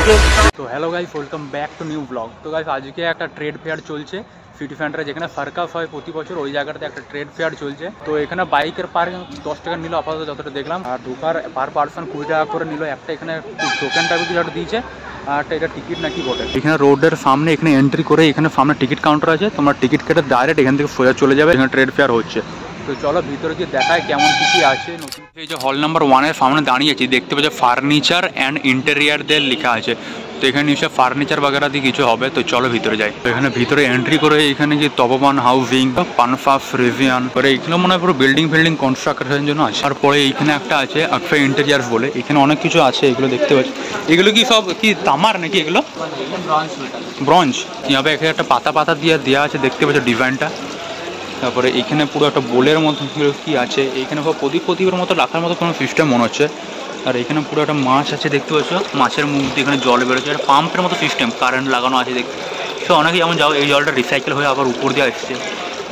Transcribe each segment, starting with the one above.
তো hello guys, welcome back to new blog. তো guys আজকে একটা ট্রেড ফেয়ার চলছে সিটি সেন্টারে, যেখানে সার্কাস হয় প্রতি বছর। ওই জায়গাটাতে একটা ট্রেড ফেয়ার চলছে। তো এখানে বাইকের পার 10 টাকা নিল আপাতত, যতটা দেখলাম। আর ঢোকার পার পার্সন 20 টাকা করে নিল। একটা এখানে টোকেন টাইপের কিছু একটা দিয়েছে, আর এটা টিকিট নাকি বটে। এখানে রোডের সামনে এখানে এন্ট্রি করে এখানে সামনে টিকিট কাউন্টার আছে। তোমরা টিকিট কেটে ডাইরেক্ট এখান থেকে সোজা চলে যাবে। এখানে ট্রেড ফেয়ার হচ্ছে। তো চলো ভিতরে গিয়ে দেখায় কেমন কিছু আছে। নতুন এই যে হল নাম্বার 1-এর সামনে দাঁড়িয়ে আছি, দেখতে পাচ্ছি ফার্নিচার অ্যান্ড ইন্টেরিয়ারদের লেখা আছে। তো এখানে নিশ্চয় ফার্নিচার বাগেরা দিয়ে কিছু হবে। তো চলো ভিতরে যাই। তো এখানে ভিতরে এন্ট্রি করে এখানে যে তপমান হাউজিং, পানফাস রিভিয়ান করে এগুলো মনে হয় পুরো বিল্ডিং কনস্ট্রাকশনের জন্য আছে। তারপরে এইখানে একটা আছে আকফা ইন্টেরিয়ার বলে, এখানে অনেক কিছু আছে। এগুলো দেখতে পাচ্ছি, এগুলো কি সব কি তামার নাকি এগুলো? ব্রঞ্জ। ইয়াবে এখানে একটা পাতা দিয়ে দেওয়া আছে, দেখতে পাচ্ছি ডিজাইনটা। তারপরে এখানে পুরো একটা বোলের মতো কি আছে, এইখানে প্রদীপের মতো রাখার মতো কোনো সিস্টেম মনে হচ্ছে। আর এখানে পুরো একটা মাছ আছে, দেখতে পাচ্ছ। মাছের মুখ দিয়ে এখানে জল বেরোচ্ছে, একটা পাম্পের মতো সিস্টেম, কারেন্ট লাগানো আছে দেখতে। সো অনেকে যেমন যাও, এই জলটা রিসাইকেল হয়ে আবার উপর দিয়ে আসছে।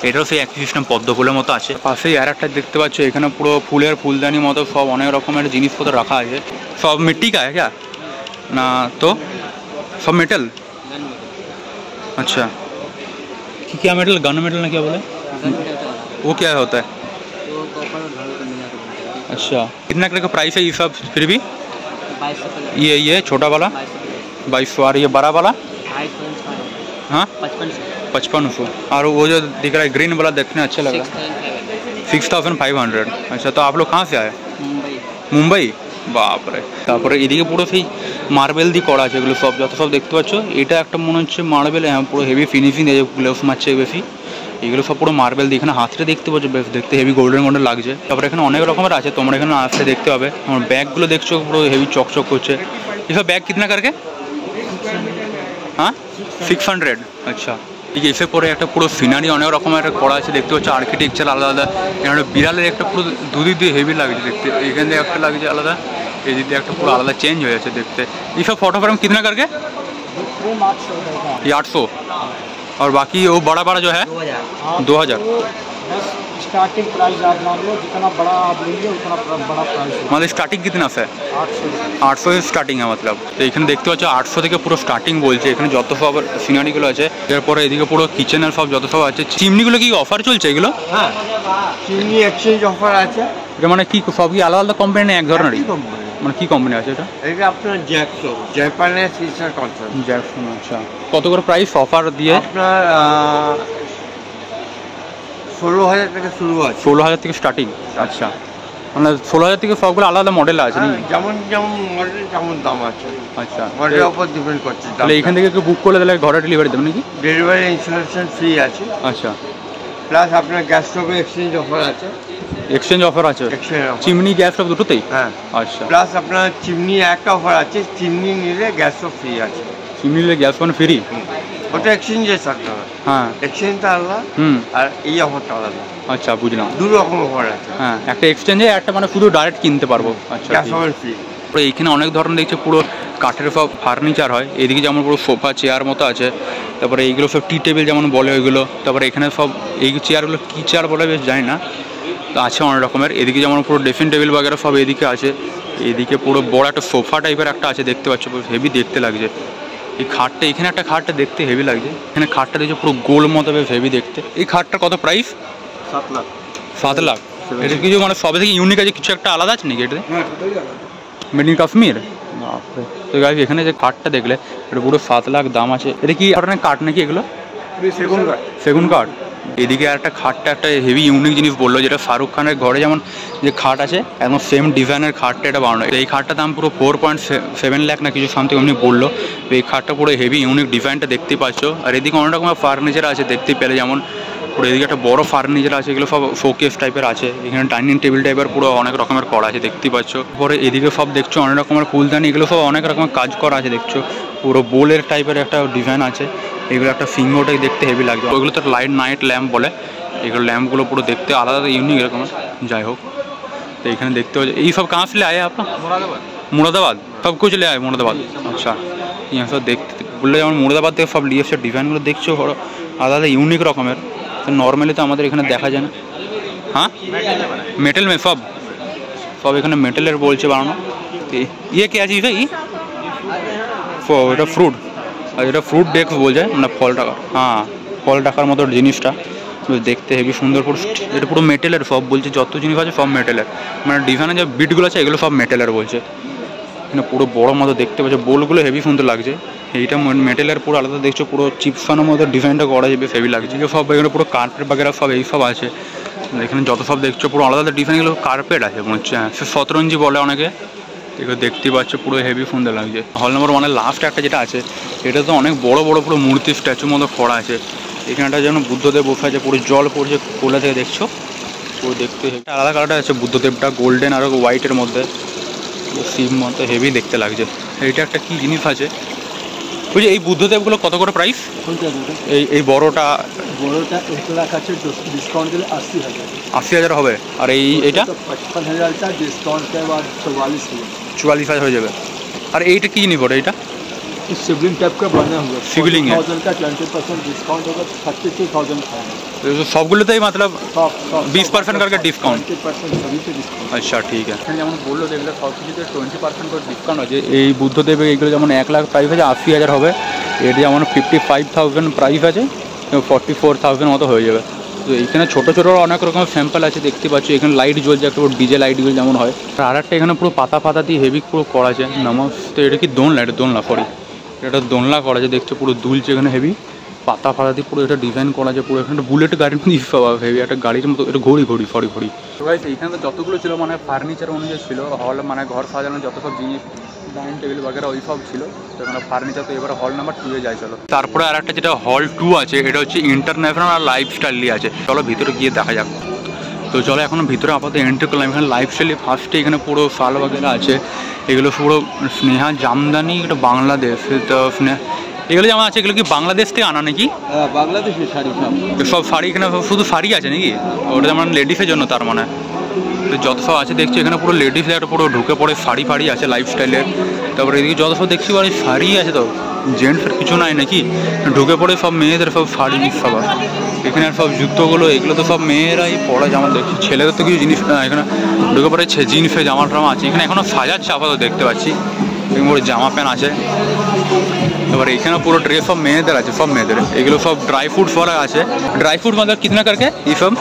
এটাও সেই একই সিস্টেম, পদ্ম ফুলের মতো আছে। পাশেই আর একটা দেখতে পাচ্ছ, এখানে পুরো ফুলদানি মতো সব অনেক রকমের জিনিসপত্র রাখা আছে। সব মিট্টি কা হ্যাঁ না? তো সব মেটেল। अच्छा क्या मेटल? गन मेटल ना क्या बोले? वो क्या होता है? अच्छा कितना का प्राइस है ये सब? फिर भी ये छोटा वाला 2200 और ये बड़ा वाला? हाँ 5500। और वो जो दिख रहा है ग्रीन वाला देखने अच्छा लग रहा है 6500। अच्छा तो आप लोग कहाँ से आए? मुंबई। বাপরে। তারপরে এদিকে পুরো সেই মার্বেল দিয়ে করা আছে, এগুলো সব যত সব দেখতে পাচ্ছ। এটা একটা মনে হচ্ছে মার্বেল, হ্যাঁ পুরো হেভি ফিনিশিং, গ্লাভস মারছে বেশি। এগুলো সব পুরো মার্বেল দিয়ে। এখানে হাতটা দেখতে পাচ্ছ, বেশ দেখতে হেভি গোল্ডেন লাগছে। তারপরে এখানে অনেক রকমের আছে, তোমরা এখানে আসলে দেখতে পাবে। আমার ব্যাগগুলো দেখছো পুরো হেভি চকচক করছে। এসব ব্যাগ কিতনা করকে? হ্যাঁ 600। আচ্ছা ঠিক আছে। এসে পরে একটা পুরো সিনারি অনেক রকমের একটা করা আছে, দেখতে পাচ্ছ। আর্কিটেকচার আলাদা। এখানে বিড়ালের একটা পুরো দুদিক দিয়ে হেভি লাগছে দেখতে। এখান থেকে একটা লাগছে আলাদা, এই দিক দিয়ে একটা পুরো আলাদা চেঞ্জ হয়ে যাচ্ছে দেখতে। ये सब फोटो फ्रेम कितना करके? 800। और बाकी वो बड़ा जो है 2000। स्टार्टिंग प्राइस आप मान लो, जितना बड़ा आप लेंगे उतना बड़ा प्राइस। मतलब स्टार्टिंग कितना से? 800 স্টার্টিং है मतलब। তো এখানে দেখতে পাচ্ছ 800 থেকে পুরো স্টার্টিং বলছে। এখানে যত সব সিনারিগুলো আছে, এরপরে এদিকে পুরো কিচেনের সব যত সব আছে। চিমনিগুলো কি অফার চলছে এগুলো? হ্যাঁ চিমনি এক্সচেঞ্জ অফার আছে। এটা মানে কি সব কি আলাদা কোম্পানি, এক ধরনেরই? মানে কি কোম্পানি আছে এটা? এটা আপনার জ্যাকসো, জাপানের সিস্টার কনসার্ন জ্যাকসো। আচ্ছা কত করে প্রাইস অফার দিয়ে? আপনার 16000 থেকে শুরু আছে। 16000 থেকে স্টার্টিং। আচ্ছা মানে 16000 থেকে সবগুলো আলাদা মডেল আছে নাকি? যেমন মডেল তেমন দাম আছে। আচ্ছা মডেলের উপর ডিপেন্ড করছে। তাহলে এখান থেকে বুক করলে তাহলে ঘরে ডেলিভারি দেবেন নাকি? ডেলিভারি ইনস্টলেশন ফ্রি আছে। আচ্ছা প্লাস আপনার গ্যাস স্টোভে এক্সচেঞ্জ অফার আছে। এক্সচেঞ্জ অফার আছে চিমনি গ্যাস স্টোভ দুটোতেই? হ্যাঁ। আচ্ছা প্লাস আপনার চিমনি একটা অফার আছে, চিমনি নিলে গ্যাস স্টোভ ফ্রি আছে। চিমনি নিলে গ্যাস মানে ফ্রি? ওটা এক্সচেঞ্জের সাথে। হ্যাঁ এক্সচেঞ্জটা আলাদা, আর এই অফারটা আলাদা। আচ্ছা বুঝলাম, দু রকম অফার আছে। হ্যাঁ একটা এক্সচেঞ্জে, একটা মানে শুধু ডাইরেক্ট কিনতে পারবো। আচ্ছা গ্যাস ওভেন ফ্রি। এইখানে অনেক ধরনের দেখছি পুরো কাঠের সব ফার্নিচার হয়। এদিকে যেমন পুরো সোফা চেয়ার মতো আছে। তারপরে এইগুলো সব টি টেবিল যেমন বলে ওইগুলো। তারপরে এখানে সব এই চেয়ারগুলো কী চেয়ার বলে বেশ জানি না, তো আছে অনেক রকমের। এদিকে যেমন পুরো ড্রেসিং টেবিল বাগেরা সব এদিকে আছে। এদিকে পুরো বড় একটা সোফা টাইপের একটা আছে, দেখতে পাচ্ছ হেভি দেখতে লাগছে। এই খাটটা, এখানে একটা খাটটা দেখতে হেভি লাগছে। এখানে খাটটা দেখছে পুরো গোল মতো বেশ হেভি দেখতে। এই খাটটার কত প্রাইস? 7 লাখ। 7 লাখ। এটা কিছু মানে সবে থেকে ইউনিক আছে, কিছু একটা আলাদা আছে নাকি এটাতে? Made in Kashmir. তো গাইস এখানে যে কাঠটা দেখলে এটা পুরো 7 লাখ দাম আছে। এটা কি ধরনের কাঠ নাকি এগুলো? সেগুন কাঠ। এদিকে একটা খাটটা একটা হেভি ইউনিক জিনিস বললো, যেটা শাহরুখ খানের ঘরে যেমন যে খাট আছে একদম সেম ডিজাইনের খাটটা এটা বানানো। এই খাটটার দাম পুরো 4.7 লাখ না কিছু সামথিং এমনি বললো। তো এই খাটটা পুরো হেভি ইউনিক ডিজাইনটা দেখতেই পাচ্ছ। আর এদিকে অনেক রকমের ফার্নিচার আছে দেখতেই পেলে, যেমন পুরো এদিকে একটা বড় ফার্নিচার আছে, এগুলো সব শোকেস টাইপের আছে। এখানে ডাইনিং টেবিল টাইপের পুরো অনেক রকমের করা আছে দেখতেই পাচ্ছ। পরে এদিকে সব দেখছো অনেক রকমের ফুলদানি, এগুলো সব অনেক রকমের কাজ করা আছে দেখছো। পুরো বোলের টাইপের একটা ডিজাইন আছে। এগুলো একটা সিংহটাই দেখতে হেভি লাগছে। ওইগুলো তো নাইট ল্যাম্প বলে। এগুলো ল্যাম্পগুলো পুরো দেখতে আলাদা ইউনিক এরকম। যাই হোক, তো এখানে দেখতে পাচ্ছি এই সব कहाँ से ले आए आप? मुरादाबाद। सब कुछ ले आए मुरादाबाद। अच्छा यहाँ सब देखते বললে যেমন মুরাদাবাদ থেকে সব নিয়ে এসে ডিজাইনগুলো দেখছো আলাদা ইউনিক রকমের। তো নর্মালি তো আমাদের এখানে দেখা যায় না। हाँ मेटल में सब एखे मेटल बोल बानो। ये क्या चीज़ है? ये এটা ফ্রুট, আর এটা ফ্রুট ডেস্ক বলছে, মানে ফল টাকা, হ্যাঁ ফল টাকার মতো জিনিসটা দেখতে হেবি সুন্দর। পুরো এটা পুরো মেটেলের সব বলছে, যত জিনিস আছে সব মেটেলের, মানে ডিজাইনে যে বিটগুলো আছে এগুলো সব মেটেলের বলছে। এখানে পুরো বড় মতো দেখতে পাচ্ছে, বোলগুলো হেভি সুন্দর লাগছে। এইটা মেটেলের পুরো আলাদা দেখছো, পুরো চিপসানোর মতো ডিজাইনটা করা যাবে, হেভি লাগছে। সব এখানে পুরো কার্পেট বাগেরা সব এই সব আছে এখানে, যত সব দেখছো পুরো আলাদা ডিজাইনগুলো কার্পেট আছে মনে হচ্ছে। হ্যাঁ, সে শতরঞ্জি বলে অনেকে, এগুলো দেখতে পাচ্ছ পুরো হেভি সুন্দর লাগছে। হল নম্বর 1-এর লাস্ট একটা যেটা আছে, এটা তো অনেক বড় বড় পুরো মূর্তি স্ট্যাচুর মতো করা আছে। এখানটা যেন বুদ্ধদেব বসে আছে, পুরো জল পড়ছে কোলা থেকে দেখছো, পুরো দেখতে আলাদা কালারটা আছে বুদ্ধদেবটা, গোল্ডেন আর হোয়াইটের মধ্যে শিব মতো হেভি দেখতে লাগছে। এইটা একটা কি জিনিস আছে বুঝলি, এই বুদ্ধদেবগুলো কত করে প্রাইস? এই বড়টা 1 লাখ আছে, ডিসকাউন্ট দিলে 80,000। 80,000 হবে। আর এইটা 55,000 ডিসকাউন্ট के बाद 44,000 হয়ে যাবে। আর এইটা কি জিনিস বড়? এইটা शिवलिंग टाइप का बना हुआ है, शिवलिंग है। 40,000 का 20% डिस्काउंट होगा, 32,000 का है। সবগুলোতেই मतलब 20% करके डिस्काउंट। 20% सभी पे डिस्काउंट। আচ্ছা ঠিক আছে। যেমন বললো এগুলো সব কিছুতে 20% করে ডিসকাউন্ট আছে। এই বুদ্ধদেবের এইগুলো যেমন 1 লাখ প্রাইস আছে, 80,000 হবে। এর যেমন 55,000 প্রাইস আছে, 44,000 মতো হয়ে যাবে। তো এইখানে ছোটো ছোটো অনেক রকম স্যাম্পল আছে দেখতে পাচ্ছি। এখানে লাইট জ্বলছে, একটা ডিজে লাইটগুলো যেমন হয়। আর একটা এখানে পুরো পাতা পাতা দিয়ে হেভি পুরো করা আছে নমস্তে। এটা কি দোলনা? এটা দোলনা, সরি এটা দোলনা করা আছে দেখছো, পুরো দুলছে এখানে হেভি পাতা ফাতা দিয়ে পুরো এটা ডিজাইন করা আছে। পুরো এখানে বুলেট গাড়ির মধ্যে হেভি একটা গাড়ির মতো, এটা ঘড়ি সরি। তো গাইস এইখানে তো যতগুলো ছিল মানে ফার্নিচার অনুযায়ী ছিল, হল মানে ঘর সাজানোর যত সব জিনিস, ডাইনিং টেবিল বাগেরা ওই সব ছিল। তো এখানে ফার্নিচার তো এবার হল নাম্বার 2-এ যায় চলো। তারপরে আর একটা যেটা হল 2 আছে, এটা হচ্ছে ইন্টারন্যাশনাল আর লাইফস্টাইল নিয়ে আছে। চলো ভিতরে গিয়ে দেখা যাক। তো চলো এখন ভিতরে আপাতত এন্ট্রি করলাম। এখানে লাইফস্টাইলে ফার্স্টে এখানে পুরো শাল বাগেরা আছে, এগুলো পুরো স্নেহা জামদানি, এটা বাংলাদেশ। তো এগুলো যেমন আছে, এগুলো কি বাংলাদেশ থেকে আনা নাকি? বাংলাদেশের শাড়ি সব শাড়ি এখানে শুধু শাড়ি আছে নাকি? ওটা যেমন লেডিসের জন্য, তার মানে যত সব আছে দেখছি এখানে পুরো লেডিস একটা পুরো ঢুকে পড়ে শাড়ি ফাড়ি আছে লাইফস্টাইলের। তারপরে এদিকে যত সব দেখছি বাড়ি শাড়ি আছে, তো জেন্টসের কিছু নাই নাকি? ঢুকে পড়ে সব মেয়েদের সব শাড়ি সব আছে এখানে। আর সব জুতোগুলো এগুলো তো সব মেয়েরাই পরে জামা দেখছি, ছেলেদের তো কিছু জিনিস না। এখানে ঢুকে পড়ে জিন্সের জামা টামা আছে এখানে, এখনও সাজাচ্ছে আপাতত দেখতে পাচ্ছি। পুরো জামা প্যান্ট আছে। এবার এখানে পুরো ড্রেস সব মেয়েদের আছে, সব মেয়েদের। এগুলো সব ड्राई फ्रूट्स वाला আছে। ड्राई फ्रूट मतलब कितना करके ये सब?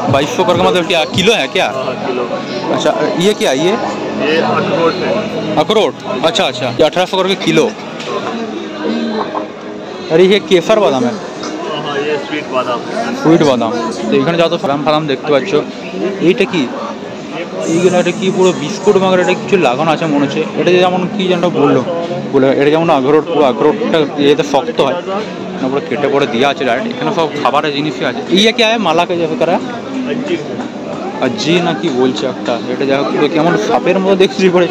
2200 करके, मतलब क्या किलो है क्या? किलो। अच्छा ये क्या? ये अखरोट है। अखरोट, अच्छा अच्छा। ये 1800 करके किलो। अरे ये केसर बादाम है। हाँ, ये स्वीट बादाम। সুইট বাদাম। তো এখানে যত ফালাম দেখতে পাচ্ছ। এইটা কি? এইখানে একটা কি পুরো বিস্কুট মাগার এটা কিছু লাগানো আছে মনে হচ্ছে। এটা যেমন কি যেন বললো এটা যেমন আখরোট, পুরো আখরোটটা এতে শক্ত হয়, পুরো কেটে পরে দেওয়া আছে ডাইরেক্ট। এখানে সব খাবারের জিনিসই আছে। ইয়ে কে মালাকে যাবে তারা জি না কি বলছে একটা, এটা যাই হোক কেমন সাপের মতো দেখছি পরে,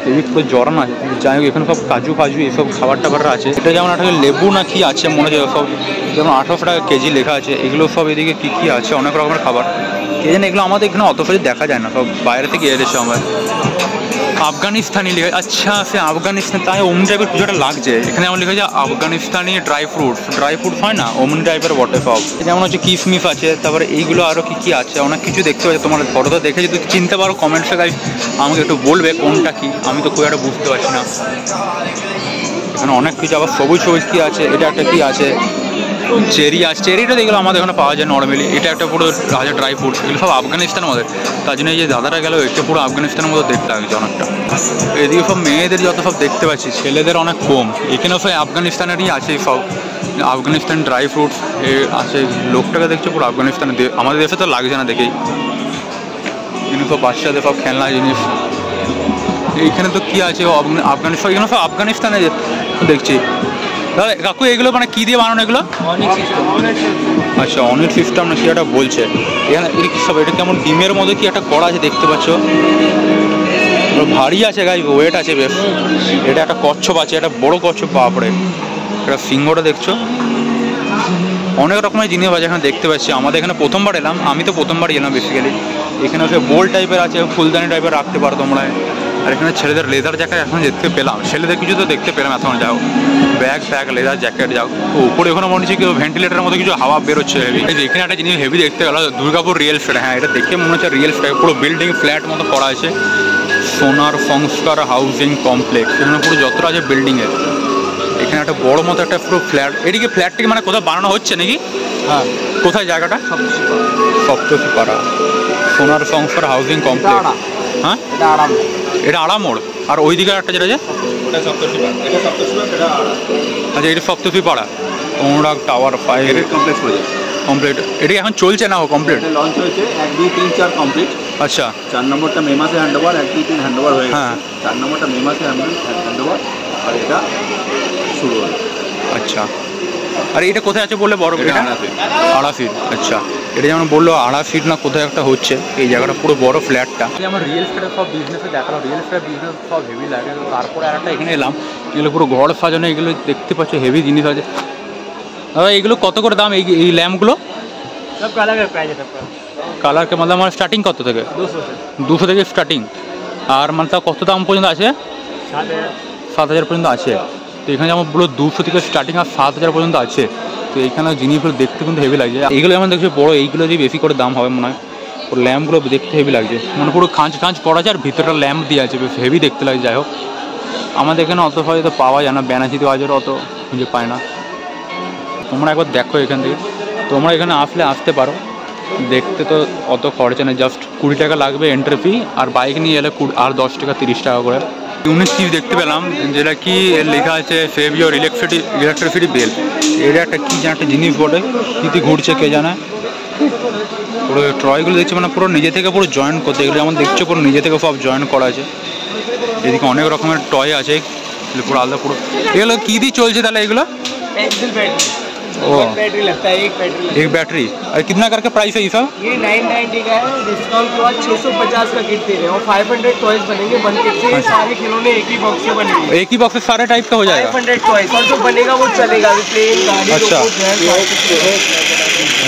এই পুরো জড়ানো আছে। যাই হোক এখানে সব কাজু ফাজু এসব খাবার টাবার আছে। এটা যেমন একটা লেবু না কি আছে মনে হচ্ছে, সব যেমন 1800 টাকা কেজি লেখা আছে। এগুলো সব এদিকে কী কী আছে, অনেক রকমের খাবার। কে জানে, এগুলো আমাদের এখানে অত কিছু দেখা যায় না, সব বাইরে থেকে এসেছে আমার। আফগানিস্তানি লেখা, আচ্ছা সে আফগানিস্তান, তাই অমনি টাইপের কিছু একটা লাগছে। এখানে যেমন লেখা যায় আফগানিস্তানি ড্রাই ফ্রুটস হয় না, অমনি টাইপের বটে সব। যেমন হচ্ছে কিশমিশ আছে, তারপরে এইগুলো আরও কী কী আছে অনেক কিছু দেখতে পাচ্ছি। তোমার ফটোটা দেখে যদি চিনতে পারো কমেন্টসে গাইস আমাকে একটু বলবে কোনটা কি, আমি তো খুব একটা বুঝতে পারছি না। এখানে অনেক কিছু, আবার সবুজ কী আছে, এটা একটা কী আছে, চেরি আছে। চেরিটা দেখলো আমাদের এখানে পাওয়া যায় নর্মালি। এটা একটা পুরো রাজা ড্রাই ফ্রুটস, এগুলো সব আফগানিস্তানের মধ্যে। তার জন্য এই যে দাদারা গেল, এটা পুরো আফগানিস্তানের মতো দেখতে লাগছে অনেকটা। এদিকে সব মেয়েদের যত সব দেখতে পাচ্ছি, ছেলেদের অনেক কম। এখানেও সব আফগানিস্তানেরই আছে সব, আফগানিস্তান ড্রাই ফ্রুটস আছে। লোকটাকে দেখছে পুরো আফগানিস্তানে, আমাদের দেশে তো লাগছে না দেখেই। কিন্তু সব বাচ্চাদের সব খেলনা জিনিস। এইখানে তো কী আছে আফগানিস্তান, এখানে সব আফগানিস্তানে দেখছি। দাদা কাকু এগুলো মানে কী দিয়ে বানানো এগুলো? আচ্ছা অনেক সিস্টেম না কি একটা বলছে। এখানে সব এটা কেমন ডিমের মধ্যে কি একটা করা আছে দেখতে পাচ্ছ, ভারী আছে গাই, ওয়েট আছে বেশ। এটা একটা কচ্ছপ আছে, একটা বড় কচ্ছপ, বাপরে। এটা সিংহটা দেখছো, অনেক রকমের জিনিস আছে এখানে দেখতে পাচ্ছি। আমাদের এখানে প্রথমবার এলাম, আমি তো প্রথমবার এলাম বেসিক্যালি। এখানে হচ্ছে বোল টাইপের আছে, ফুলদানি টাইপের রাখতে পারো তোমরা। আর এখানে ছেলেদের লেদার জ্যাকেট এখন দেখতে পেলাম, ছেলেদের কিছু তো দেখতে পেলাম এখন। যাও ব্যাগ ফ্যাগ লেদার জ্যাকেট, যাও উপরে ওখানে মনে হচ্ছে কেউ ভেন্টিলেটারের মতো কিছু হাওয়া বেরোচ্ছে হেভি। এখানে একটা জিনিস হেভি দেখতে গেল, দুর্গাপুর রিয়েল স্টেট। হ্যাঁ এটা দেখে মনে হচ্ছে রিয়েল স্টেট, পুরো বিল্ডিং ফ্ল্যাট মতো করা আছে। সোনার সংস্কার হাউজিং কমপ্লেক্স, এখানে পুরো যতটা আছে বিল্ডিংয়ের। এখানে একটা বড় মতো একটা পুরো ফ্ল্যাট, এদিকে ফ্ল্যাটটিকে মানে কোথাও বানানো হচ্ছে নাকি? হ্যাঁ। কোথায় জায়গাটা? সপ্তশীপাড়া সোনার সংস্কার হাউজিং কমপ্লেক্স। হ্যাঁ, এটা আড়ামোড়। আর ওই দিকে একটা যেটা আছে আচ্ছা, এটা সপ্তশীপাড়া অনুরাগ টাওয়ার 5 কমপ্লেক্স কমপ্লিট। এটা এখন চলছে না? কমপ্লিট লঞ্চ হয়েছে 1 2 3 4 কমপ্লিট। আচ্ছা, 4 নম্বরটা মে মাসে হ্যান্ডওভার, 1 2 3 হ্যান্ডওভার হয়ে গেছে। হ্যাঁ, 4 নম্বরটা মে মাসে হ্যান্ডওভার, আর এটা শুরু হবে। আচ্ছা, আর এটা কোথায় আছে বললে? বড় এটা 8 ফিট। আচ্ছা, এটা যেমন বললো 8 ফিট না কোথায় একটা হচ্ছে এই জায়গাটা, পুরো বড় ফ্ল্যাটটা। আমার রিয়েল এস্টেটের সব বিজনেসে দেখালো, রিয়েল এস্টেট বিজনেস সব হেভি লাগে। তারপরে আর একটা এখানে এলাম, এগুলো পুরো ঘর সাজানো, এগুলো দেখতে পাচ্ছ হেভি জিনিস আছে। দাদা এগুলো কত করে দাম? এই ল্যাম্পগুলো সব কালারের প্রাইস আছে। কালার কে मतलब মানে স্টার্টিং কত থেকে? 200 থেকে স্টার্টিং। আর মানে তাও কত দাম পর্যন্ত আছে? 7,000 পর্যন্ত আছে। তো এখানে যেমন বললো 200 থেকে স্টার্টিং আর 7,000 পর্যন্ত আছে। তো এখানে জিনিসগুলো দেখতে কিন্তু হেভি লাগছে। এইগুলো যেমন দেখছি বড়ো, এইগুলো দিয়ে বেশি করে দাম হবে মনে হয়। ওর ল্যাম্পগুলো দেখতে হেভি লাগছে, মানে পুরো খাঁজ করা আছে আর ভিতরটা ল্যাম্প দিয়ে আছে, বেশ হেভি দেখতে লাগে। যাই হোক, আমাদের এখানে অত হয়তো পাওয়া যায় না, বেনাচিতে বাজারে অত খুঁজে পায় না। তোমরা একবার দেখো এখান থেকে, তোমরা এখানে আসতে পারো দেখতে। তো অত খরচা নেই, জাস্ট 20 টাকা লাগবে এন্ট্রি ফি, আর বাইক নিয়ে এলে আর 10 টাকা 30 টাকা করে। ইউনিক চিজ দেখতে পেলাম যেটা কি লেখা আছে সেভ ইউর ইলেকট্রিসিটি বিল। এটা একটা কী যেন একটা জিনিস বটে, কী ঘুরছে কে জানে। পুরো ট্রয়গুলো দেখছে মানে পুরো নিজে থেকে পুরো জয়েন করতে, এগুলো যেমন দেখছো পুরো নিজে থেকে সব জয়েন করা আছে। এদিকে অনেক রকমের টয় আছে পুরো আলাদা। পুরো এগুলো কী দিয়ে চলছে তাহলে? এগুলো बैटरी लगता है, एक बैटरी। और कितना करके प्राइस है ये सब? ये 990 का है, डिस्काउंट के बाद 650 का किट दे रहे हैं और 500 टॉयज बनेंगे 1 किट से। सारे खिलौने एक ही बॉक्स से बनेंगे, एक ही बॉक्स से सारे टाइप का हो जाएगा। 500 टॉयज और जो बनेगा वो चलेगा, प्लेन गाड़ी। अच्छा,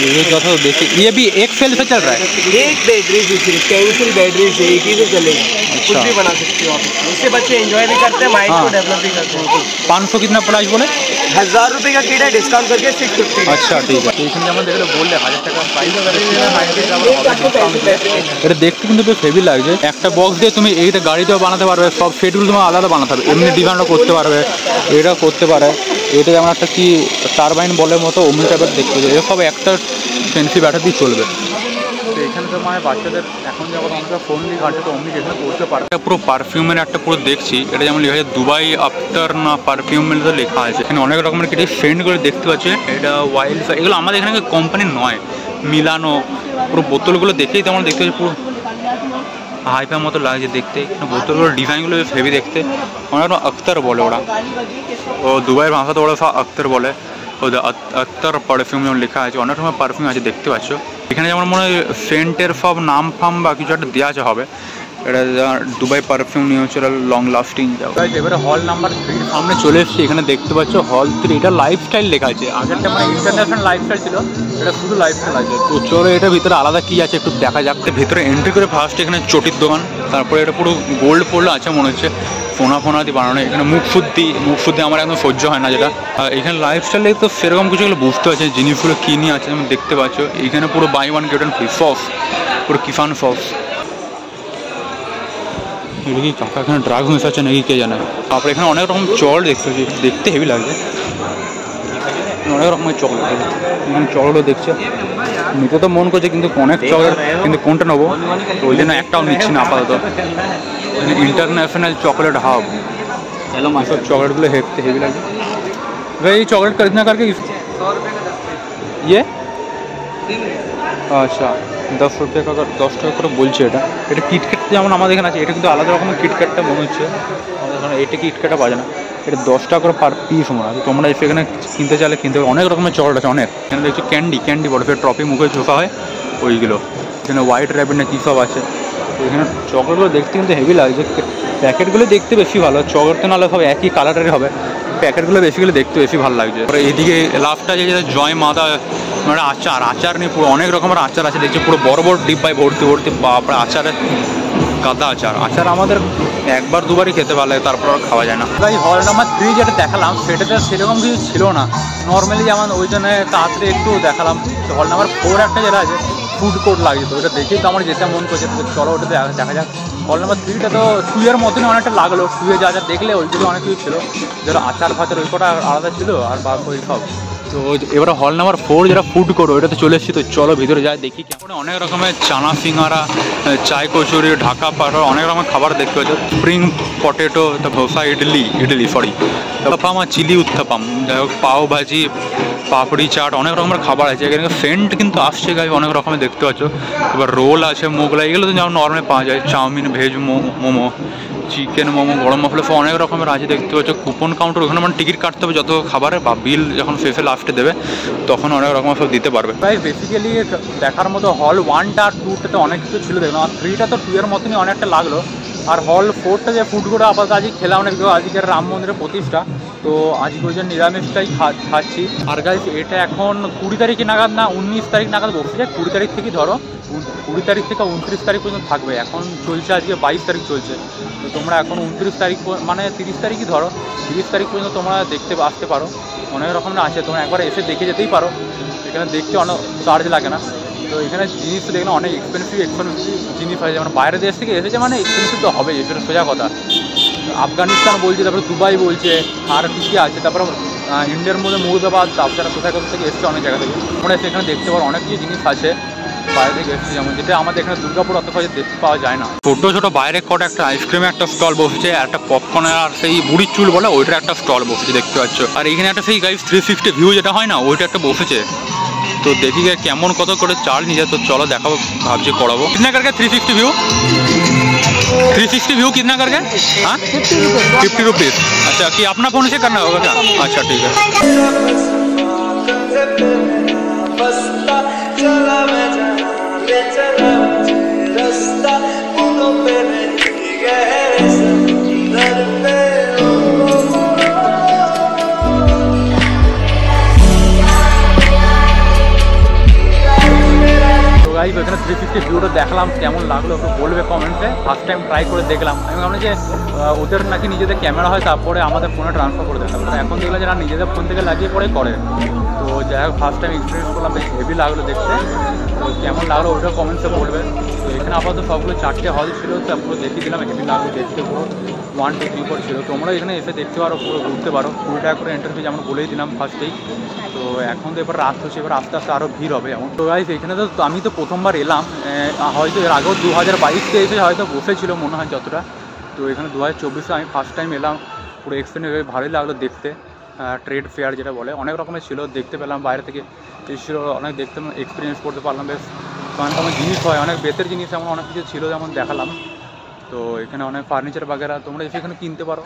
ये जो तो देखिए ये भी एक सेल से चल रहा है। एक बैटरी दूसरी कैंसिल बैटरी से एक ही से चलेगा। कुछ भी बना सकते हो आप, इससे बच्चे एंजॉय भी करते हैं, माइंड को डेवलप भी करते हैं। 500 कितना प्राइस बोले? 1000 रुपये का किट है, डिस्काउंट करके 650। अच्छा ठीक है। এইখানে যেমন দেখলে বললে 1000 টাকা প্রাইস, এটা দেখতে কিন্তু বেশ হেভি লাগছে। একটা বক্স দিয়ে তুমি এইটা গাড়িতেও বানাতে পারবে, সব সেটগুলো তোমার আলাদা বানাতে হবে, এমনি ডিজাইনও করতে পারবে, এটা করতে পারে। এটা যেমন একটা কি টারবাইন বলের মতো অমনি টাইপের দেখতে, এটা সব একটা ফেন্সি ব্যাটার দিয়ে চলবে। তো এখানে তো মানে বাচ্চাদের এখন যখন অনেকটা ফোন দিয়ে ঘাটে তো অমনি যেখানে করতে পারে। পুরো পারফিউমের একটা পুরো দেখছি, এটা যেমন লেখা আছে দুবাই আফটার না পারফিউমের তো লেখা আছে। এখানে অনেক রকমের কিছু সেন্টগুলো দেখতে পাচ্ছে। এটা ওয়াইল্ড, এগুলো আমাদের এখানে কোম্পানি নয়, মিলানো। পুরো বোতলগুলো দেখেই তেমন দেখতে পাচ্ছি পুরো হাইফাই মতো লাগছে দেখতে। বোতলগুলোর ডিজাইনগুলো বেশ হেভি দেখতে। অনেক আখতার বলে ওরা, ও দুবাইয়ের ভাষা তো ওরা সব আখতার বলে। ওদের আখতার পারফিউম যেমন লেখা আছে, অনেক রকমের পারফিউম আছে দেখতে পাচ্ছ। এখানে যেমন মনে হয় সেন্টের সব নাম ফাম বা কিছু একটা দেওয়া আছে হবে। এটা Dubai perfume natural long lasting. এবারে হল নাম্বার 3 সামনে চলে এসেছি। এখানে দেখতে পাচ্ছ হল 3, এটা লাইফস্টাইল লেখা আছে। আগেরটা মানে ইন্টারন্যাশনাল লাইফস্টাইল ছিল, এটা শুধু লাইফস্টাইল আছে। তো চলো এটার ভিতরে আলাদা কী আছে একটু দেখা যাক। ভেতরে এন্ট্রি করে ফার্স্ট এখানে চটির দোকান, তারপরে এটা পুরো গোল্ড পোল্ড আছে মনে হচ্ছে, ফোনা দিয়ে বানানো। এখানে মুখ শুদ্ধি আমার একদম সহ্য হয় না যেটা। আর এখানে লাইফস্টাইলে তো সেরকম কিছুগুলো বুঝতে পারছে জিনিসগুলো কী নিয়ে আছে যেমন দেখতে পাচ্ছ। এখানে পুরো বাই 1 গেট 1 ফ্রি সস, পুরো কিফান সস। এটা কি কাকা এখানে ড্রাগ মেশাচ্ছে নাকি কে জানে। তারপরে এখানে অনেক রকম চকলেট দেখতে পাচ্ছি, দেখতে হেভি লাগছে। অনেক রকমের চকলেট, এখানে চকলেটও দেখছে। নিতে তো মন করছে কিন্তু অনেক চকলেট, কিন্তু কোনটা নেবো ওই জন্য একটাও নিচ্ছি না আপাতত। इंटरनेशनल चॉकलेट हब, सब चॉकलेट गुलो हेवी लगे। भाई चॉकलेट खरीदना करके ये अच्छा 10 रुपये का 10 টাকা করে বলছে। এটা কিটক্যাট যেমন আমাদের এখানে আছে, এটা কিন্তু আলাদা রকমের কিটক্যাটটা মনে হচ্ছে। আমাদের এখানে এটা কিটক্যাটটা পাওয়া যায় না, এটা 10 টাকা করে পার পিস মনে হয়। তোমরা এখানে কিনতে চাইলে কিনতে হবে, অনেক রকমের চকলেট আছে অনেক। এখানে দেখছি ক্যান্ডি বরফের ট্রফি মুখে ছোকা হয় ওইগুলো। এখানে হোয়াইট র্যাবিট না কী সব আছে। তো এখানে চকলেটগুলো দেখতে কিন্তু হেভি লাগছে। প্যাকেটগুলো দেখতে বেশি ভালো, চকলেট তো নাহলে সব একই কালারেরই হবে, প্যাকেটগুলো বেশিগুলো দেখতে বেশি ভালো লাগছে। এইদিকে লাস্টটা যে জয় মাতা মানে আচার নিয়ে পুরো অনেক রকমের আচার আছে দেখছি, পুরো বড় ডিব্বায় ভর্তি বাপরে আচারের গাদা আচার আমাদের একবার দুবারই খেতে ভালো লাগে, তারপর আর খাওয়া যায় না। তাই হল নাম্বার 3 যেটা দেখালাম সেটাতে সেরকম কিছু ছিল না, নর্মালি যেমন ওই জন্য তাড়াতাড়ি একটু দেখালাম। হল নাম্বার 4 একটা যেটা আছে ফুড কোর্ট লাগছে, তো ওটা দেখেই তো আমার যেতে মন করছে। তো চলো ওটা দেখা যাক। হল নাম্বার 3টা তো শুয়ের মতনই অনেকটা লাগলো, শুয়ে যা যা দেখলে ওইগুলো অনেক কিছু ছিল, যেটা আচার ফাচার ওই কটা আলাদা ছিল, আর বা ওই সব। তো এবারে হল নাম্বার 4 যেটা ফুড কোর্ট ওইটাতে চলে এসেছি। তো চলো ভিতরে যাই দেখি। কেমন অনেক রকমের চানা সিঙ্গারা, চাই কচুরি, ঢাকা পাড়া, অনেক রকমের খাবার দেখতে পাচ্ছ। Spring potato, dosa, idli sorry uttapam আর চিলি উত্থাপাম, যাই হোক পাও ভাজি, পাপড়ি চাট, অনেক রকমের খাবার আছে এখানে। সেন্ট কিন্তু আসছে গাই অনেক রকমের দেখতে পাচ্ছ। এবার রোল আছে, মোগলাই, এগুলো তো যেমন নর্মালি পাওয়া যায়। Chowmein, veg momo, chicken momo, গরম মশলা সব অনেক রকমের আছে দেখতে পাচ্ছ। কুপন কাউন্টার ওখানে মানে টিকিট কাটতে হবে যত খাবারের, বা বিল যখন শেষে লাস্টে দেবে তখন অনেক রকমের সব দিতে পারবে। প্রায় বেসিক্যালি দেখার মতো হল 1টা আর 2টাতে অনেক কিছু ছিল দেখলাম, আর 3টা তো 2 এর মতনই অনেকটা লাগলো। আর হল 4টা যে ফুড কোর্টে আপাতত আজকে খেলাম অনেক, আজকের রাম মন্দিরের প্রতিষ্ঠা, তো আজকে ওই জন্য নিরামিষটাই খাচ্ছি। আর গাইস এটা এখন 20 তারিখে নাগাদ না 19 তারিখ নাগাদ বসছে। 20 তারিখ থেকে ধরো 20 তারিখ থেকে 29 তারিখ পর্যন্ত থাকবে। এখন চলছে আজকে 22 তারিখ চলছে, তো তোমরা এখন 29 তারিখ মানে 30 তারিখই ধরো, 30 তারিখ পর্যন্ত তোমরা দেখতে আসতে পারো। অনেক রকমের আছে, তোমরা একবার এসে দেখে যেতেই পারো। এখানে দেখতে অনেক চার্জ লাগে না। তো এখানে জিনিস তো দেখলাম অনেক এক্সপেন্সিভ জিনিস আছে, যেমন বাইরের দেশ থেকে এসেছে মানে এক্সপেন্সিভ তো হবেই, সেটা সোজা কথা। আফগানিস্তান বলছে, তারপরে দুবাই বলছে, আর কী আছে, তারপরে ইন্ডিয়ার মধ্যে মুর্দাবাদ, তারপরে কোথায় থেকে এসছে অনেক জায়গা থেকে। তোমরা সেখানে দেখতে পারো অনেক কিছু জিনিস আছে বাইরে থেকে এসছে, যেমন যেটা আমাদের এখানে দুর্গাপুর অত সহজে দেখতে পাওয়া যায় না। ছোটো ছোটো বাইরে কটা একটা আইসক্রিমের একটা স্টল বসেছে, একটা পপকর্নের আর সেই বুড়ির চুল বলে ওইটার একটা স্টল বসেছে দেখতে পাচ্ছ। আর এখানে একটা সেই গাইস 360 ভিউ যেটা হয় না, ওইটা একটা বসেছে। तो देखी गए केमन कत कर चार्ज नहीं जाए, तो चलो देखा भावছি कराबो। कितना करके 360 व्यू 360 व्यू कितना करके? हाँ 50 रुपीज़। अच्छा कि अपना फ़ोन से करना होगा क्या? अच्छा ठीक है। গাইস ওখানে 360 ভিউটা দেখলাম, কেমন লাগলো একটু বলবে কমেন্টে। ফার্স্ট টাইম ট্রাই করে দেখলাম, আমি ভাবলাম যে ওদের নাকি নিজেদের ক্যামেরা হয় তারপরে আমাদের ফোনে ট্রান্সফার করে দেয়, তারপরে এখন দেখলাম যে না নিজেদের ফোন থেকে লাগিয়ে পরে করে। তো যাই হোক ফার্স্ট টাইম এক্সপিরিয়েন্স করলাম, বেশ হেভি লাগলো দেখতে। তো কেমন লাগলো ওটা কমেন্টসে বলবে। তো এখানে আপাতত সবগুলো 4টে হল ছিল, তো পুরো দেখিয়ে দিলাম, হেভি লাগলো দেখতে। পুরো 1 2 3 4 ছিল। তোমরা এখানে এসে দেখতে পারো, পুরো ঘুরতে পারো। 20 টাকা করে এন্ট্রি ফি যেমন বলেই দিলাম ফার্স্টেই। তো এখন তো এবার রাত হচ্ছে, এবার আস্তে আস্তে আরও ভিড় হবে এমন। তো গাইস এখানে তো আমি তো প্রথমবার এলাম, হয়তো এর আগেও 2022-তে এসে হয়তো বসেছিল মনে হয় যতটা। তো এখানে 2024-এ আমি ফার্স্ট টাইম এলাম, পুরো এক্সপিরিয়েন্স ভালোই লাগলো দেখতে। ট্রেড ফেয়ার যেটা বলে অনেক রকমের ছিল, দেখতে পেলাম বাইরে থেকে এসেছিল, অনেক দেখতে এক্সপিরিয়েন্স করতে পারলাম। বেশ অনেক রকমের জিনিস হয়, অনেক বেতের জিনিস এমন অনেক কিছু ছিল যেমন দেখালাম। তো এখানে অনেক ফার্নিচার বাগেরা তোমরা এসে এখানে কিনতে পারো,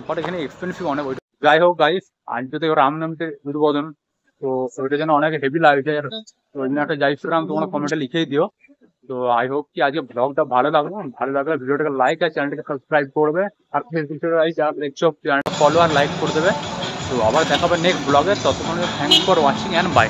বাট এখানে এক্সপেন্সিভ অনেক। যাই হোক গাইস আজকে তো রাম নামতে উদ্বোধন, তো ওইটা যেন অনেক হেভি লাগছে। তো ওই জন্য একটা জয় শ্রীরাম তোমরা কমেন্টে লিখেই দিও। তো আই হোপ কি আজকে ব্লগটা ভালো লাগলে ভিডিওটাকে লাইক আর চ্যানেলটাকে সাবস্ক্রাইব করবে, আর ফেসবুকে যারা দেখছো চ্যানেলটা ফলো আর লাইক করে দেবে। তো আবার দেখা হবে নেক্সট ব্লগে, ততক্ষণ thanks for watching and by.